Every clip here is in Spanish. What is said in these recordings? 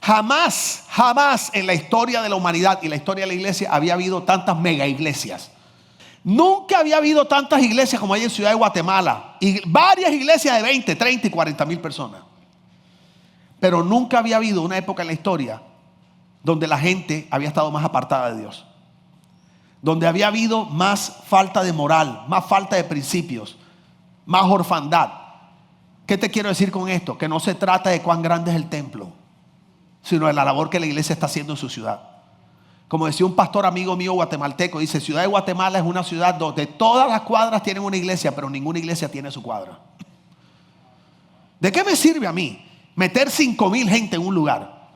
Jamás en la historia de la humanidad y la historia de la iglesia había habido tantas mega iglesias. Nunca había habido tantas iglesias como hay en Ciudad de Guatemala. Y varias iglesias de 20, 30 y 40 mil personas. Pero nunca había habido una época en la historia donde la gente había estado más apartada de Dios. Donde había habido más falta de moral, más falta de principios, más orfandad. ¿Qué te quiero decir con esto? Que no se trata de cuán grande es el templo, sino de la labor que la iglesia está haciendo en su ciudad. Como decía un pastor amigo mío guatemalteco, dice: Ciudad de Guatemala es una ciudad donde todas las cuadras tienen una iglesia, pero ninguna iglesia tiene su cuadra. ¿De qué me sirve a mí meter 5,000 gente en un lugar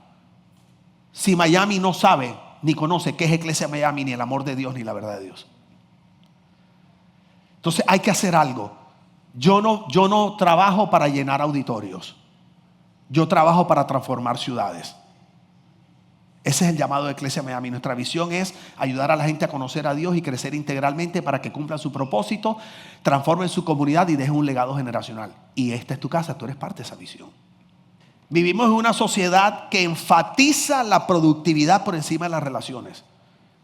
si Miami no sabe ni conoce qué es Iglesia Miami, ni el amor de Dios, ni la verdad de Dios? Entonces hay que hacer algo. Yo no trabajo para llenar auditorios. Yo trabajo para transformar ciudades. Ese es el llamado de Iglesia Miami. Nuestra visión es ayudar a la gente a conocer a Dios y crecer integralmente para que cumplan su propósito, transformen su comunidad y dejen un legado generacional. Y esta es tu casa, tú eres parte de esa visión. Vivimos en una sociedad que enfatiza la productividad por encima de las relaciones,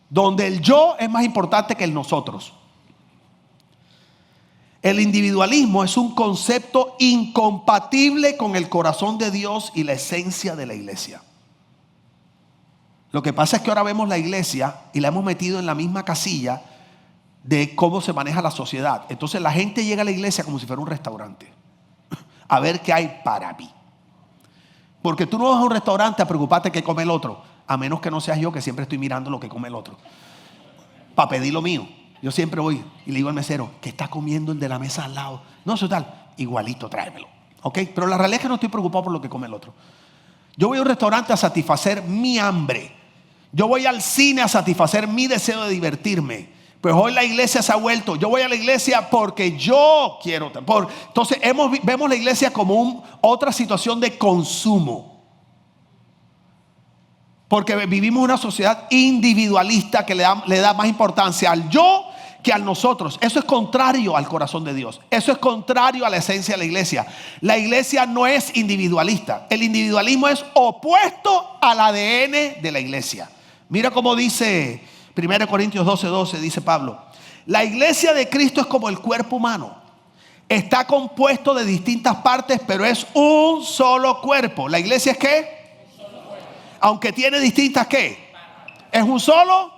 donde el yo es más importante que el nosotros. El individualismo es un concepto incompatible con el corazón de Dios y la esencia de la iglesia. Lo que pasa es que ahora vemos la iglesia y la hemos metido en la misma casilla de cómo se maneja la sociedad. Entonces la gente llega a la iglesia como si fuera un restaurante, a ver qué hay para mí. Porque tú no vas a un restaurante a preocuparte qué come el otro, a menos que no seas yo, que siempre estoy mirando lo que come el otro para pedir lo mío. Yo siempre voy y le digo al mesero: ¿qué está comiendo el de la mesa al lado? No, eso tal, igualito, tráemelo. ¿Ok? Pero la realidad es que no estoy preocupado por lo que come el otro. Yo voy a un restaurante a satisfacer mi hambre. Yo voy al cine a satisfacer mi deseo de divertirme. Pues hoy la iglesia se ha vuelto: yo voy a la iglesia porque yo quiero. Entonces vemos la iglesia como otra situación de consumo. Porque vivimos una sociedad individualista que le da más importancia al yo que al nosotros. Eso es contrario al corazón de Dios. Eso es contrario a la esencia de la iglesia. La iglesia no es individualista. El individualismo es opuesto al ADN de la iglesia. Mira cómo dice 1 Corintios 12:12, dice Pablo: la iglesia de Cristo es como el cuerpo humano. Está compuesto de distintas partes, pero es un solo cuerpo. ¿La iglesia es qué? Aunque tiene distintas ¿qué? Es un solo.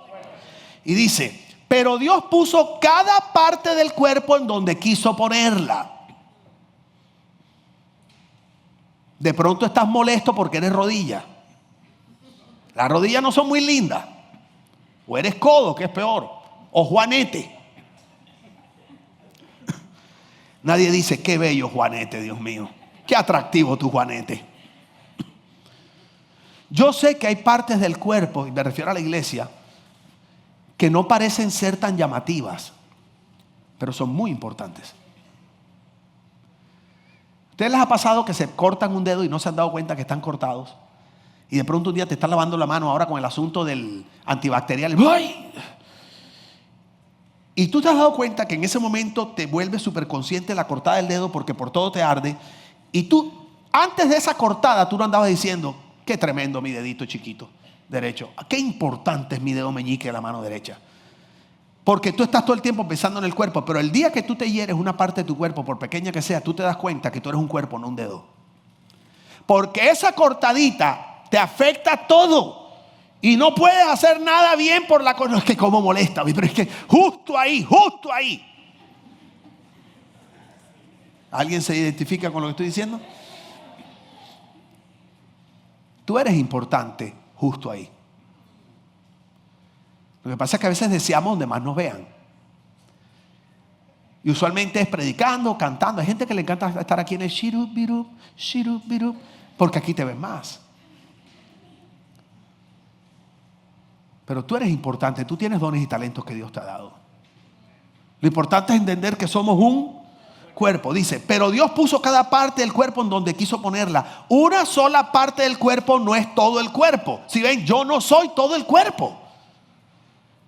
Y dice: pero Dios puso cada parte del cuerpo en donde quiso ponerla. De pronto estás molesto porque eres rodilla. Las rodillas no son muy lindas. O eres codo, que es peor. O juanete. Nadie dice: qué bello juanete, Dios mío. Qué atractivo tu juanete. Yo sé que hay partes del cuerpo, y me refiero a la iglesia, que no parecen ser tan llamativas, pero son muy importantes. ¿Ustedes les ha pasado que se cortan un dedo y no se han dado cuenta que están cortados? Y de pronto un día te estás lavando la mano ahora con el asunto del antibacterial. ¡Ay! Y tú te has dado cuenta que en ese momento te vuelves súper consciente de la cortada del dedo porque por todo te arde. Y tú, antes de esa cortada, tú no andabas diciendo: qué tremendo mi dedito chiquito derecho. Qué importante es mi dedo meñique de la mano derecha. Porque tú estás todo el tiempo pensando en el cuerpo. Pero el día que tú te hieres una parte de tu cuerpo, por pequeña que sea, tú te das cuenta que tú eres un cuerpo, no un dedo. Porque esa cortadita te afecta todo. Y no puedes hacer nada bien por la cosa. No, es que cómo molesta, pero es que justo ahí. ¿Alguien se identifica con lo que estoy diciendo? Tú eres importante justo ahí. Lo que pasa es que a veces deseamos donde más nos vean. Y usualmente es predicando, cantando. Hay gente que le encanta estar aquí en el shirup, birup, porque aquí te ven más. Pero tú eres importante, tú tienes dones y talentos que Dios te ha dado. Lo importante es entender que somos un cuerpo. Dice: pero Dios puso cada parte del cuerpo en donde quiso ponerla. Una sola parte del cuerpo no es todo el cuerpo. Si ven, yo no soy todo el cuerpo.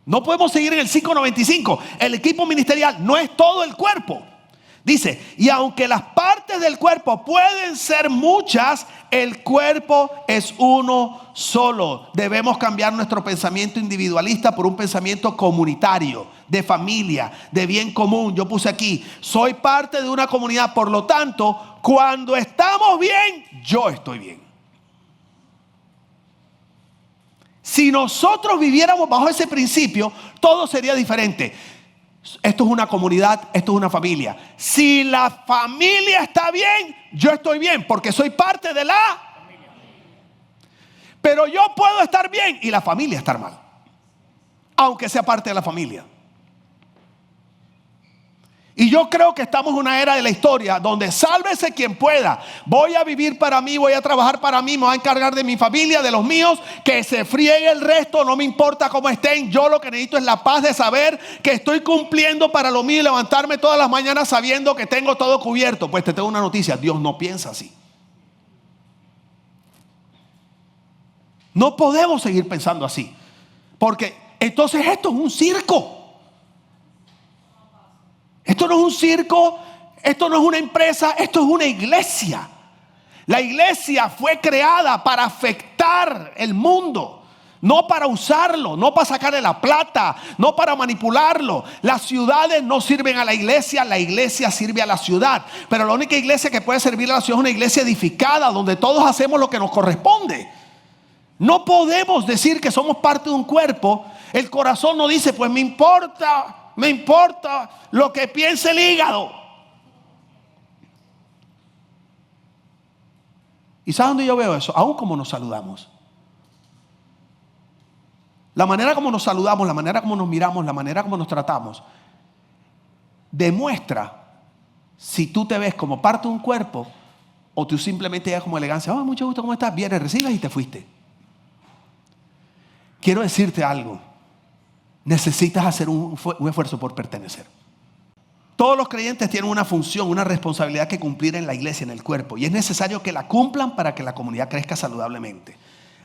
No podemos seguir en el 595. El equipo ministerial no es todo el cuerpo. Dice, y aunque las partes del cuerpo pueden ser muchas, el cuerpo es uno solo. Debemos cambiar nuestro pensamiento individualista por un pensamiento comunitario, de familia, de bien común. Yo puse aquí, soy parte de una comunidad, por lo tanto, cuando estamos bien, yo estoy bien. Si nosotros viviéramos bajo ese principio, todo sería diferente. Esto es una comunidad, esto es una familia. Si la familia está bien, yo estoy bien porque soy parte de la familia. Pero yo puedo estar bien y la familia estar mal, aunque sea parte de la familia. Y yo creo que estamos en una era de la historia donde sálvese quien pueda. Voy a vivir para mí, voy a trabajar para mí, me voy a encargar de mi familia, de los míos, que se friegue el resto, no me importa cómo estén. Yo lo que necesito es la paz de saber que estoy cumpliendo para lo mío y levantarme todas las mañanas sabiendo que tengo todo cubierto. Pues te tengo una noticia, Dios no piensa así. No podemos seguir pensando así, porque entonces esto es un circo. Esto no es un circo, esto no es una empresa, esto es una iglesia. La iglesia fue creada para afectar el mundo, no para usarlo, no para sacarle la plata, no para manipularlo. Las ciudades no sirven a la iglesia sirve a la ciudad. Pero la única iglesia que puede servir a la ciudad es una iglesia edificada, donde todos hacemos lo que nos corresponde. No podemos decir que somos parte de un cuerpo. El corazón no dice, pues me importa lo que piense el hígado. ¿Y sabes dónde yo veo eso? Aún como nos saludamos. La manera como nos saludamos, la manera como nos miramos, la manera como nos tratamos, demuestra si tú te ves como parte de un cuerpo o tú simplemente llegas como elegancia. Oh, mucho gusto, ¿cómo estás? Vienes, recibes y te fuiste. Quiero decirte algo. Necesitas hacer un esfuerzo por pertenecer. Todos los creyentes tienen una función, una responsabilidad que cumplir en la iglesia, en el cuerpo. Y es necesario que la cumplan para que la comunidad crezca saludablemente.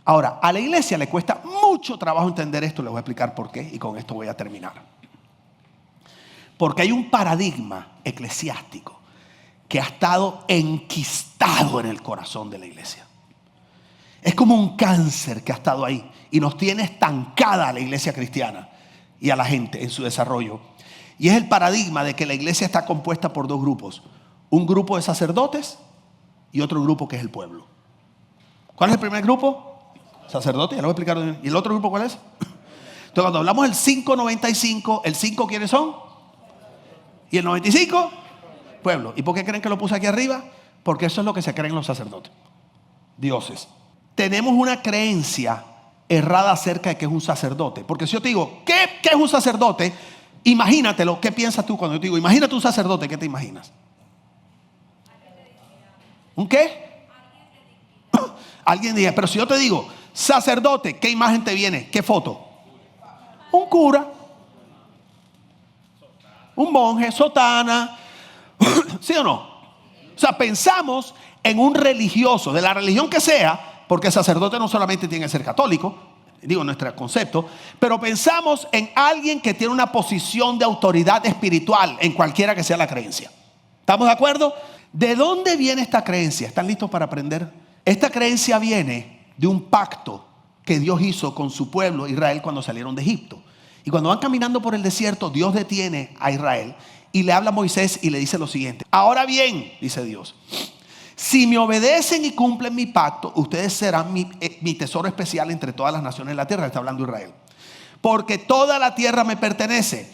Ahora, a la iglesia le cuesta mucho trabajo entender esto. Les voy a explicar por qué y con esto voy a terminar. Porque hay un paradigma eclesiástico que ha estado enquistado en el corazón de la iglesia. Es como un cáncer que ha estado ahí y nos tiene estancada a la iglesia cristiana y a la gente en su desarrollo. Y es el paradigma de que la iglesia está compuesta por dos grupos. Un grupo de sacerdotes y otro grupo que es el pueblo. ¿Cuál es el primer grupo? Sacerdotes, ya lo voy a explicar. ¿Y el otro grupo cuál es? Entonces cuando hablamos del 595, ¿el 5 quiénes son? ¿Y el 95? Pueblo. ¿Y por qué creen que lo puse aquí arriba? Porque eso es lo que se creen los sacerdotes. Dioses. Tenemos una creencia errada acerca de qué es un sacerdote. Porque si yo te digo, ¿qué es un sacerdote? Imagínatelo. ¿Qué piensas tú cuando yo te digo, imagínate un sacerdote? ¿Qué te imaginas? ¿Un qué? Alguien diga, pero si yo te digo, sacerdote, ¿qué imagen te viene? ¿Qué foto? Un cura. Un monje, sotana. ¿Sí o no? O sea, pensamos en un religioso, de la religión que sea, porque el sacerdote no solamente tiene que ser católico, digo nuestro concepto, pero pensamos en alguien que tiene una posición de autoridad espiritual en cualquiera que sea la creencia. ¿Estamos de acuerdo? ¿De dónde viene esta creencia? ¿Están listos para aprender? Esta creencia viene de un pacto que Dios hizo con su pueblo Israel cuando salieron de Egipto. Y cuando van caminando por el desierto, Dios detiene a Israel y le habla a Moisés y le dice lo siguiente. Ahora bien, dice Dios, si me obedecen y cumplen mi pacto, ustedes serán mi tesoro especial entre todas las naciones de la tierra. Está hablando Israel. Porque toda la tierra me pertenece.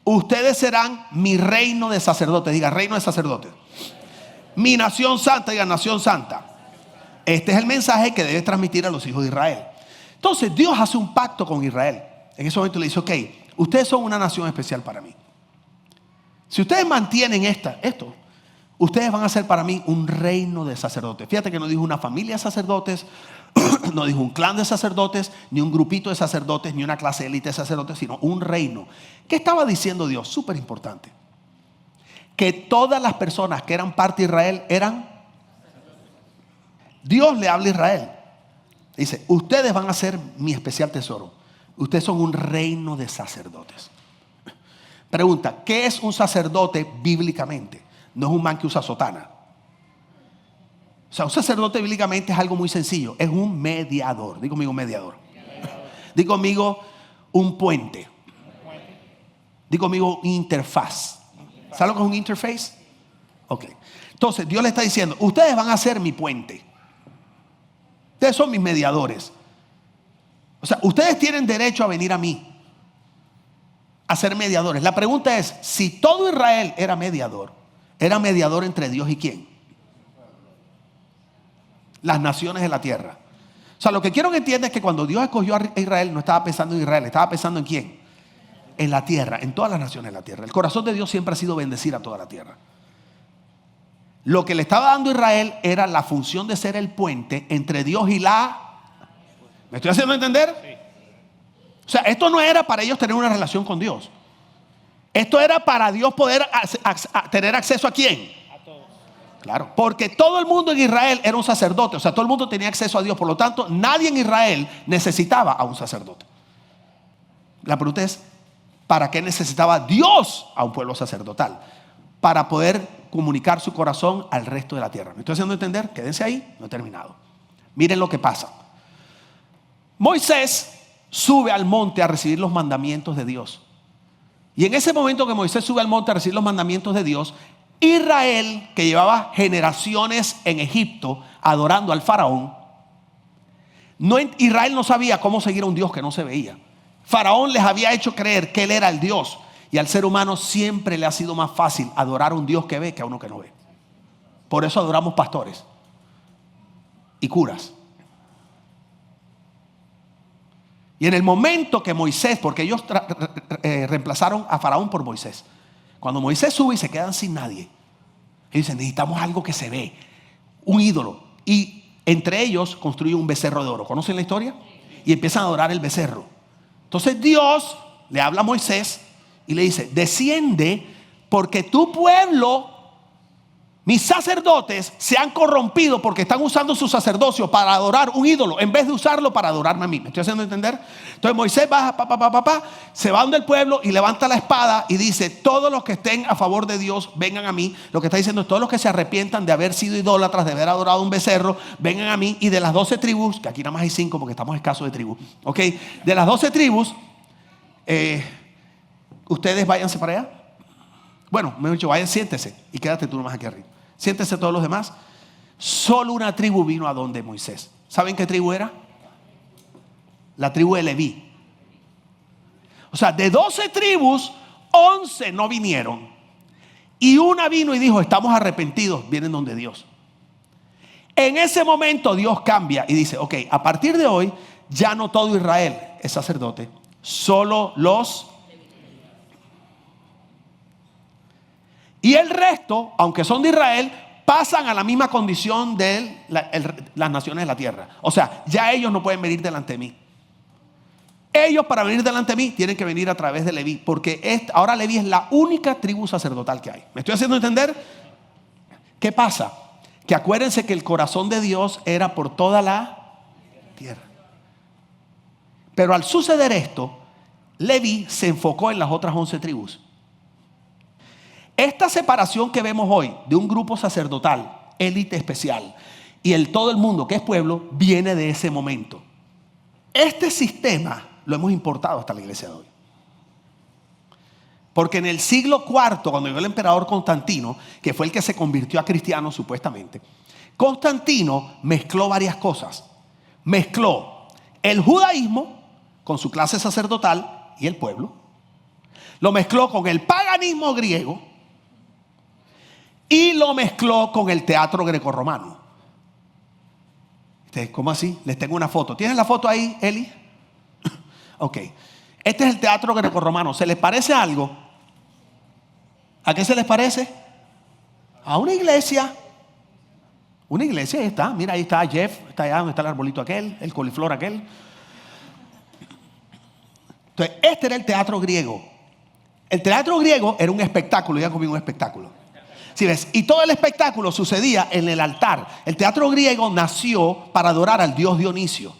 Ustedes serán mi reino de sacerdotes. Diga, reino de sacerdotes. Mi nación santa. Diga, nación santa. Este es el mensaje que debe transmitir a los hijos de Israel. Entonces Dios hace un pacto con Israel. En ese momento le dice, ok, ustedes son una nación especial para mí. Si ustedes mantienen esto, ustedes van a ser para mí un reino de sacerdotes. Fíjate que no dijo una familia de sacerdotes, no dijo un clan de sacerdotes, ni un grupito de sacerdotes, ni una clase élite de sacerdotes, sino un reino. ¿Qué estaba diciendo Dios? Súper importante. Que todas las personas que eran parte de Israel eran... Dios le habla a Israel. Dice, ustedes van a ser mi especial tesoro. Ustedes son un reino de sacerdotes. Pregunta, ¿qué es un sacerdote bíblicamente? no es un man que usa sotana. O sea, un sacerdote bíblicamente es algo muy sencillo. Es un mediador. Digo conmigo, mediador. Digo conmigo, un puente. Digo conmigo, interfaz. ¿Sabes lo que es un interface? Ok. Entonces, Dios le está diciendo, ustedes van a ser mi puente. Ustedes son mis mediadores. O sea, ustedes tienen derecho a venir a mí, a ser mediadores. La pregunta es, si todo Israel era mediador entre Dios y ¿quién? Las naciones de la tierra. O sea, lo que quiero que entiendan es que cuando Dios escogió a Israel, no estaba pensando en Israel, estaba pensando en ¿quién? En la tierra, en todas las naciones de la tierra. El corazón de Dios siempre ha sido bendecir a toda la tierra. Lo que le estaba dando a Israel era la función de ser el puente entre Dios y ¿Me estoy haciendo entender? Sí. O sea, esto no era para ellos tener una relación con Dios. Esto era para Dios poder tener acceso ¿a quién? Claro, porque todo el mundo en Israel era un sacerdote. O sea, todo el mundo tenía acceso a Dios. Por lo tanto, nadie en Israel necesitaba a un sacerdote. La pregunta es, ¿para qué necesitaba Dios a un pueblo sacerdotal? Para poder comunicar su corazón al resto de la tierra. ¿Me estoy haciendo entender? Quédense ahí, no he terminado. Miren lo que pasa. Moisés sube al monte a recibir los mandamientos de Dios. Y en ese momento que Moisés sube al monte a recibir los mandamientos de Dios, Israel, que llevaba generaciones en Egipto adorando al faraón, Israel no sabía cómo seguir a un Dios que no se veía. Faraón les había hecho creer que él era el Dios. Y al ser humano siempre le ha sido más fácil adorar a un Dios que ve que a uno que no ve. Por eso adoramos pastores y curas. Y en el momento que Moisés, porque ellos reemplazaron a Faraón por Moisés. Cuando Moisés sube y se quedan sin nadie, ellos dicen, necesitamos algo que se ve, un ídolo. Y entre ellos construyen un becerro de oro. ¿Conocen la historia? Y empiezan a adorar el becerro. Entonces Dios le habla a Moisés y le dice, desciende porque tu pueblo, mis sacerdotes, se han corrompido porque están usando su sacerdocio para adorar un ídolo en vez de usarlo para adorarme a mí. ¿Me estoy haciendo entender? Entonces Moisés baja, se va donde el pueblo y levanta la espada y dice, todos los que estén a favor de Dios, vengan a mí. Lo que está diciendo es, todos los que se arrepientan de haber sido idólatras, de haber adorado un becerro, vengan a mí. Y de las 12 tribus, que aquí nada más hay 5 porque estamos escasos de tribus, ¿ok? De las 12 tribus, ustedes váyanse para allá. Bueno, mejor dicho, vayan, siéntese y quédate tú nomás aquí arriba. Siéntese todos los demás. Solo una tribu vino a donde Moisés. ¿Saben qué tribu era? La tribu de Leví. O sea, de 12 tribus, 11 no vinieron. Y una vino y dijo, estamos arrepentidos, vienen donde Dios. En ese momento Dios cambia y dice, ok, a partir de hoy, ya no todo Israel es sacerdote, solo los... Y el resto, aunque son de Israel, pasan a la misma condición de las naciones de la tierra. O sea, ya ellos no pueden venir delante de mí. Ellos, para venir delante de mí, tienen que venir a través de Leví, porque ahora Leví es la única tribu sacerdotal que hay. ¿Me estoy haciendo entender? ¿Qué pasa? Que acuérdense que el corazón de Dios era por toda la tierra. Pero al suceder esto, Leví se enfocó en las otras 11 tribus. Esta separación que vemos hoy de un grupo sacerdotal, élite especial, y todo el mundo que es pueblo, viene de ese momento. Este sistema lo hemos importado hasta la iglesia de hoy. Porque en el siglo IV, cuando llegó el emperador Constantino, que fue el que se convirtió a cristiano supuestamente, Constantino mezcló varias cosas. Mezcló el judaísmo con su clase sacerdotal y el pueblo. Lo mezcló con el paganismo griego. Y lo mezcló con el teatro grecorromano. ¿Cómo así? Les tengo una foto. ¿Tienen la foto ahí, Eli? Ok. Este es el teatro grecorromano. ¿Se les parece algo? ¿A qué se les parece? A una iglesia. Una iglesia, ahí está. Mira, ahí está Jeff. Está allá donde está el arbolito aquel. El coliflor aquel. Entonces, este era el teatro griego. El teatro griego era un espectáculo. Ya conmigo un espectáculo. ¿Sí ves? Y todo el espectáculo sucedía en el altar. El teatro griego nació para adorar al dios Dionisio.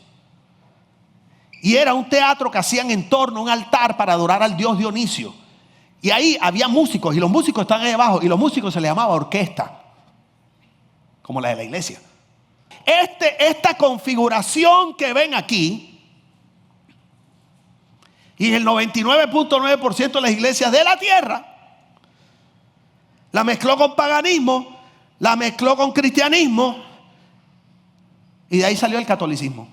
Y era un teatro que hacían en torno a un altar para adorar al dios Dionisio. Y ahí había músicos, y los músicos estaban ahí abajo, y los músicos se les llamaba orquesta, como la de la iglesia. Esta configuración que ven aquí, y en el 99.9% de las iglesias de la tierra, la mezcló con paganismo, la mezcló con cristianismo, y de ahí salió el catolicismo,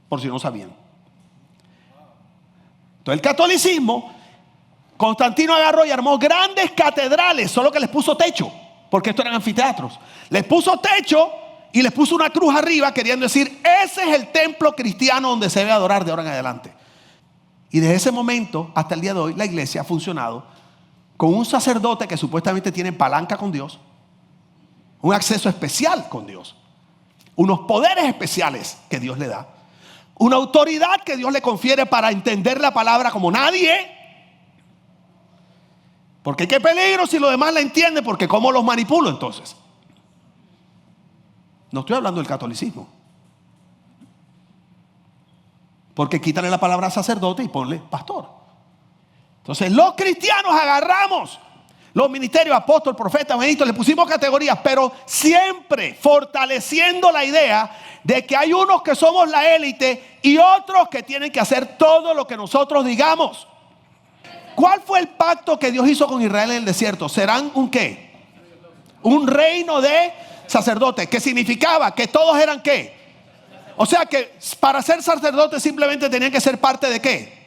por si no sabían. Entonces el catolicismo, Constantino agarró y armó grandes catedrales, solo que les puso techo, porque estos eran anfiteatros. Les puso techo y les puso una cruz arriba, queriendo decir, ese es el templo cristiano donde se debe adorar de ahora en adelante. Y desde ese momento hasta el día de hoy, la iglesia ha funcionado con un sacerdote que supuestamente tiene palanca con Dios, un acceso especial con Dios, unos poderes especiales que Dios le da, una autoridad que Dios le confiere para entender la palabra como nadie. Porque qué peligro si los demás la entienden, porque ¿cómo los manipulo entonces? No estoy hablando del catolicismo. Porque quítale la palabra sacerdote y ponle pastor. Entonces los cristianos agarramos los ministerios, apóstol, profeta, evangelista, le pusimos categorías, pero siempre fortaleciendo la idea de que hay unos que somos la élite y otros que tienen que hacer todo lo que nosotros digamos. ¿Cuál fue el pacto que Dios hizo con Israel en el desierto? ¿Serán un qué? Un reino de sacerdotes. ¿Qué significaba? Que todos eran qué. O sea que para ser sacerdotes simplemente tenían que ser parte de qué.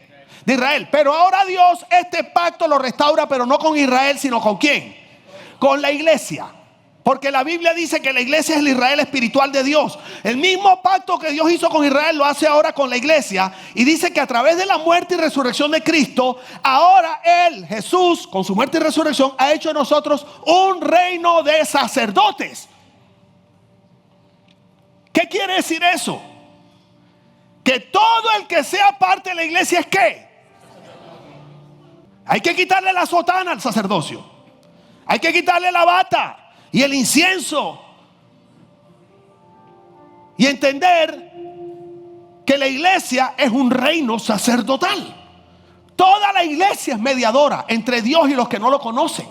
De Israel. Pero ahora Dios este pacto lo restaura, pero no con Israel, sino con ¿quién? Con la iglesia. Porque la Biblia dice que la iglesia es el Israel espiritual de Dios. El mismo pacto que Dios hizo con Israel lo hace ahora con la iglesia. Y dice que a través de la muerte y resurrección de Cristo, ahora Él, Jesús, con su muerte y resurrección, ha hecho de nosotros un reino de sacerdotes. ¿Qué quiere decir eso? Que todo el que sea parte de la iglesia es ¿qué? Hay que quitarle la sotana al sacerdocio. Hay que quitarle la bata y el incienso, y entender que la iglesia es un reino sacerdotal. Toda la iglesia es mediadora entre Dios y los que no lo conocen.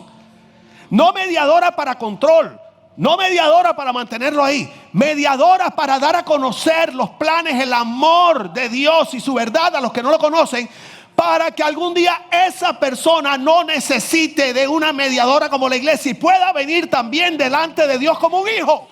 No mediadora para control, no mediadora para mantenerlo ahí, mediadora para dar a conocer los planes, el amor de Dios y su verdad a los que no lo conocen, para que algún día esa persona no necesite de una mediadora como la iglesia y pueda venir también delante de Dios como un hijo.